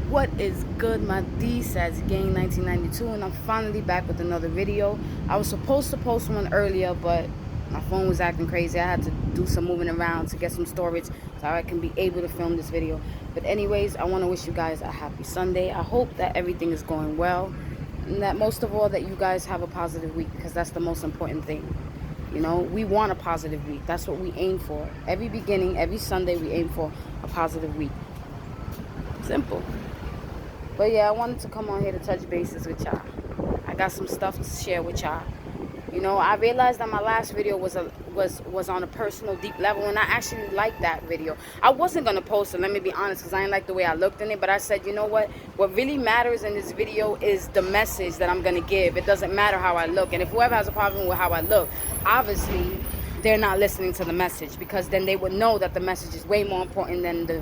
What is good, my D says Gang 1992, and I'm finally back with another video. I was supposed to post one earlier, but my phone was acting crazy. I had to do some moving around to get some storage so I can be able to film this video. But anyways, I want to wish you guys a happy Sunday. I hope that everything is going well, and that most of all that you guys have a positive week, because that's the most important thing. You know, we want a positive week. That's what we aim for. Every beginning, every Sunday, we aim for a positive week. Simple. But yeah, I wanted to come on here to touch bases with y'all. I got some stuff to share with y'all. You know, I realized that my last video was on a personal, deep level, and I actually liked that video. I wasn't gonna post it, let me be honest, because I didn't like the way I looked in it. But I said, you know what? What really matters in this video is the message that I'm gonna give. It doesn't matter how I look, and if whoever has a problem with how I look, obviously they're not listening to the message, because then they would know that the message is way more important than the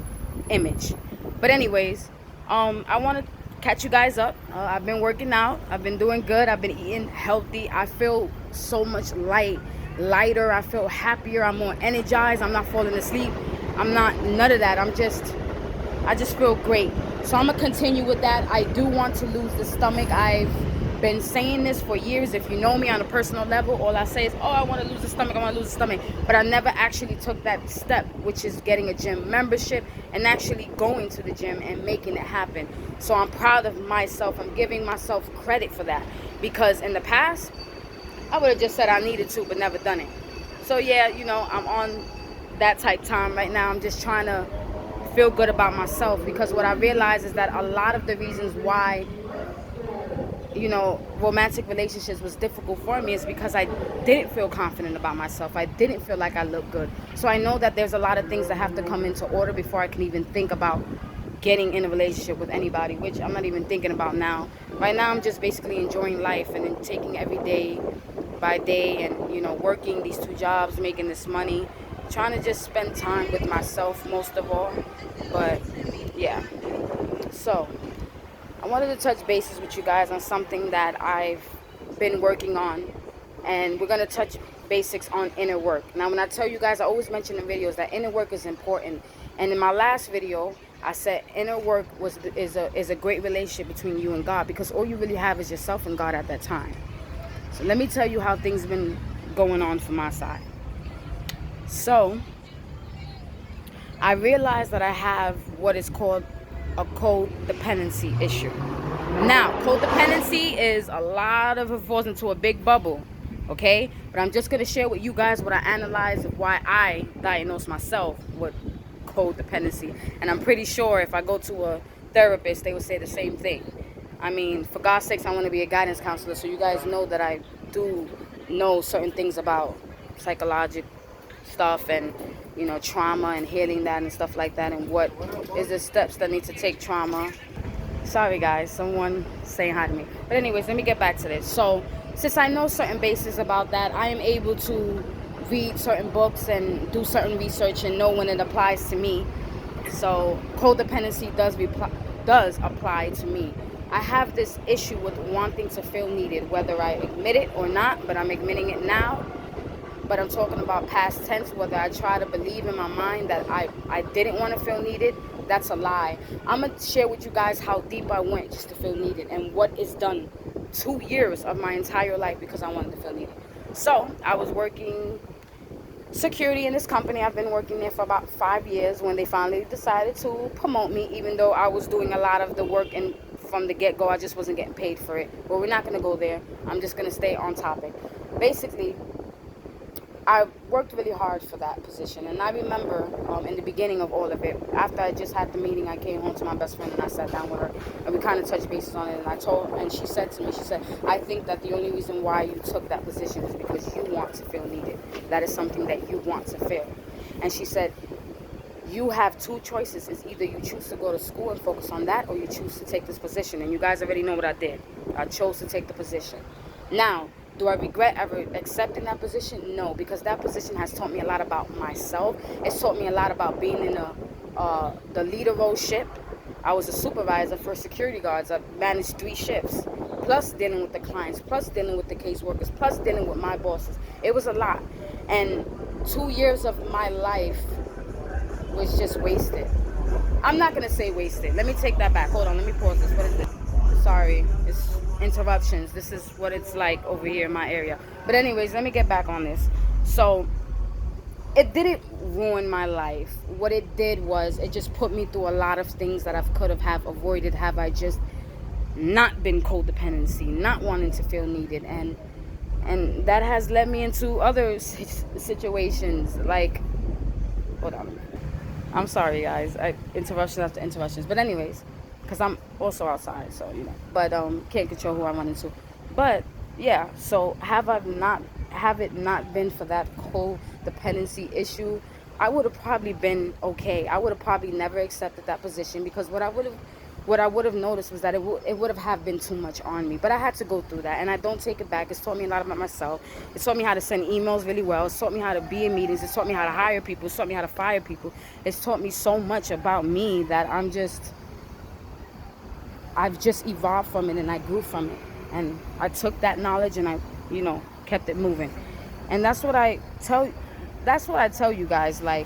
image. But anyways, I want to catch you guys up. I've been working out. I've been doing good. I've been eating healthy. I feel so much lighter. I feel happier. I'm more energized. I'm not falling asleep. I'm not none of that. I just feel great. So I'm gonna continue with that. I do want to lose the stomach. I've been saying this for years. If you know me on a personal level, all I say is, oh, I want to lose the stomach, I want to lose the stomach. But I never actually took that step, which is getting a gym membership and actually going to the gym and making it happen. So I'm proud of myself. I'm giving myself credit for that, because in the past I would have just said I needed to but never done it. So yeah, you know, I'm on that type time right now. I'm just trying to feel good about myself, because what I realize is that a lot of the reasons why, you know, romantic relationships was difficult for me is because I didn't feel confident about myself. I didn't feel like I looked good. So I know that there's a lot of things that have to come into order before I can even think about getting in a relationship with anybody, which I'm not even thinking about now. Right now I'm just basically enjoying life and then taking every day by day, and you know, working these 2 jobs, making this money, trying to just spend time with myself most of all. But yeah, so I wanted to touch bases with you guys on something that I've been working on, and we're going to touch basics on inner work. Now, when I tell you guys, I always mention in videos that inner work is important. And in my last video, I said inner work is a great relationship between you and God, because all you really have is yourself and God at that time. So let me tell you how things have been going on from my side. So I realized that I have what is called a codependency issue. Now, codependency is a lot of it falls into a big bubble, okay? But I'm just gonna share with you guys what I analyzed of why I diagnosed myself with codependency. And I'm pretty sure if I go to a therapist, they would say the same thing. I mean, for God's sakes, I want to be a guidance counselor, so you guys know that I do know certain things about psychological stuff and, you know, trauma and healing that and stuff like that, and what is the steps that need to take trauma. Sorry guys, someone saying hi to me. But anyways, let me get back to this. So since I know certain bases about that, I am able to read certain books and do certain research and know when it applies to me. So codependency does apply to me. I have this issue with wanting to feel needed, whether I admit it or not, but I'm admitting it now. But I'm talking about past tense, whether I try to believe in my mind that I didn't want to feel needed, that's a lie. I'm going to share with you guys how deep I went just to feel needed, and what is done 2 years of my entire life because I wanted to feel needed. So I was working security in this company. I've been working there for about 5 years when they finally decided to promote me, even though I was doing a lot of the work, and from the get-go I just wasn't getting paid for it. But we're not going to go there. I'm just going to stay on topic. Basically, I worked really hard for that position, and I remember in the beginning of all of it, after I just had the meeting, I came home to my best friend and I sat down with her, and we kind of touched bases on it, and she said to me, she said, I think that the only reason why you took that position is because you want to feel needed. That is something that you want to feel. And she said, you have 2 choices. It's either you choose to go to school and focus on that, or you choose to take this position. And you guys already know what I did. I chose to take the position. Now, do I regret ever accepting that position? No, because that position has taught me a lot about myself. It's taught me a lot about being in the leader role ship. I was a supervisor for security guards. I managed 3 shifts, plus dealing with the clients, plus dealing with the caseworkers, plus dealing with my bosses. It was a lot. And 2 years of my life was just wasted. I'm not gonna say wasted. Let me take that back. Hold on, let me pause this. What is this? Sorry, it's interruptions. This is what it's like over here in my area. But anyways, let me get back on this. So it didn't ruin my life. What it did was it just put me through a lot of things that I could have avoided have I just not been codependency, not wanting to feel needed, and that has led me into other situations. Like, hold on, I'm sorry guys, interruptions after interruptions. But anyways, because I'm also outside, so but can't control who I run into. But yeah, so have it not been for that codependency issue, I would have probably been okay. I would have probably never accepted that position, because what I would have noticed was that it would have been too much on me. But I had to go through that, and I don't take it back. It's taught me a lot about myself. It's taught me how to send emails really well. It's taught me how to be in meetings. It's taught me how to hire people. It's taught me how to fire people. It's taught me so much about me that I've just evolved from it, and I grew from it. And I took that knowledge and I, kept it moving. And that's what I tell you guys, like,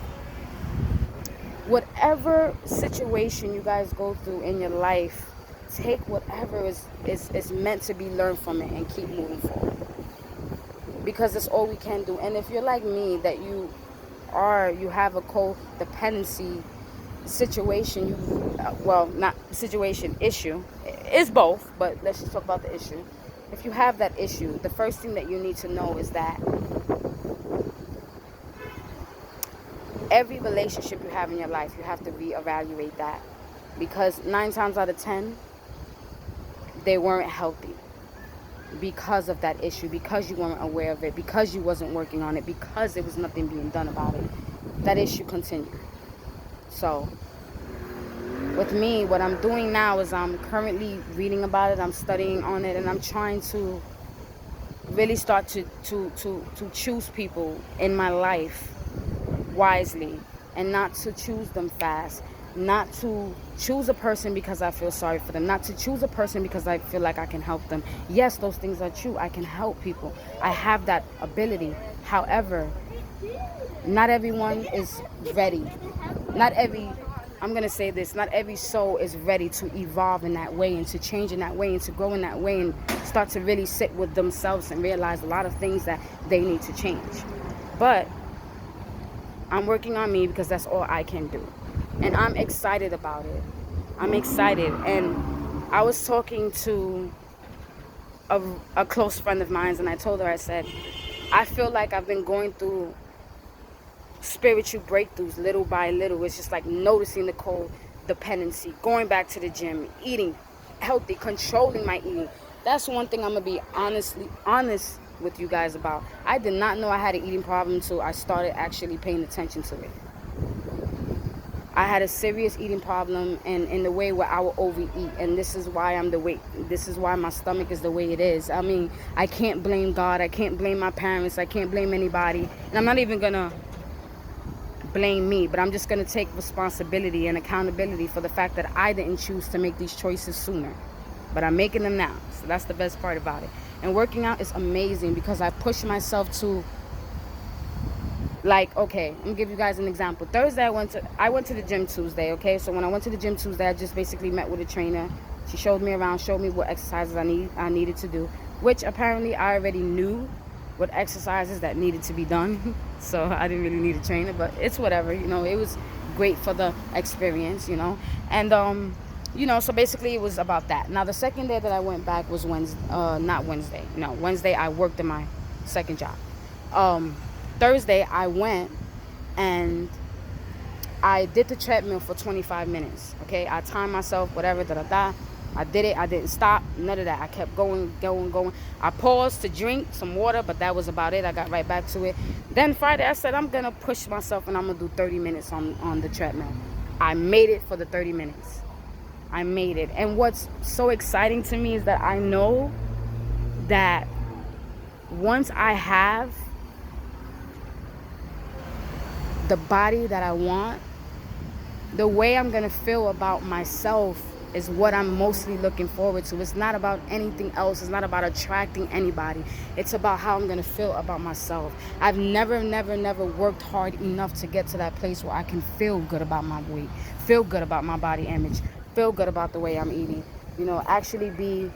whatever situation you guys go through in your life, take whatever is meant to be learned from it and keep moving forward, because it's all we can do. And if you're like me, that you have a codependency situation, not situation, issue, it's both, but let's just talk about the issue. If you have that issue, the first thing that you need to know is that every relationship you have in your life, you have to reevaluate that, because 9 times out of 10 they weren't healthy because of that issue, because you weren't aware of it, because you wasn't working on it, because there was nothing being done about it. That issue continued. So with me, what I'm doing now is I'm currently reading about it, I'm studying on it, and I'm trying to really start to choose people in my life wisely, and not to choose them fast, not to choose a person because I feel sorry for them, not to choose a person because I feel like I can help them. Yes, those things are true. I can help people. I have that ability. However, not everyone is ready. I'm going to say this, not every soul is ready to evolve in that way, and to change in that way, and to grow in that way, and start to really sit with themselves and realize a lot of things that they need to change. But I'm working on me, because that's all I can do. And I'm excited about it. I'm excited. And I was talking to a close friend of mine, and I told her, I said, I feel like I've been going through spiritual breakthroughs little by little. It's just like noticing the codependency, going back to the gym, eating healthy, controlling my eating. That's one thing I'm going to be honest with you guys about. I did not know I had an eating problem until I started actually paying attention to it. I had a serious eating problem, and in the way where I will overeat, and this is why my stomach is the way it is. I mean, I can't blame God, I can't blame my parents, I can't blame anybody, and I'm not even gonna blame me, but I'm just gonna take responsibility and accountability for the fact that I didn't choose to make these choices sooner, but I'm making them now. So that's the best part about it. And working out is amazing, because I push myself to, like, okay, I'm gonna give you guys an example. Thursday I went to the gym Tuesday, okay? So when I went to the gym Tuesday, I just basically met with a trainer. She showed me around, showed me what exercises I needed to do, which apparently I already knew what exercises that needed to be done. So I didn't really need a trainer, but it's whatever, it was great for the experience, and so basically it was about that. Now the second day that I went back was Wednesday I worked in my second job. Thursday I went and I did the treadmill for 25 minutes, okay? I timed myself, whatever, I did it. I didn't stop, none of that. I kept going. I paused to drink some water, but that was about it. I got right back to it. Then Friday, I said, I'm going to push myself, and I'm going to do 30 minutes on the treadmill. I made it for the 30 minutes. I made it. And what's so exciting to me is that I know that once I have the body that I want, the way I'm going to feel about myself is what I'm mostly looking forward to. It's not about anything else. It's not about attracting anybody. It's about how I'm going to feel about myself. I've never worked hard enough to get to that place where I can feel good about my weight, feel good about my body image, feel good about the way I'm eating. Actually be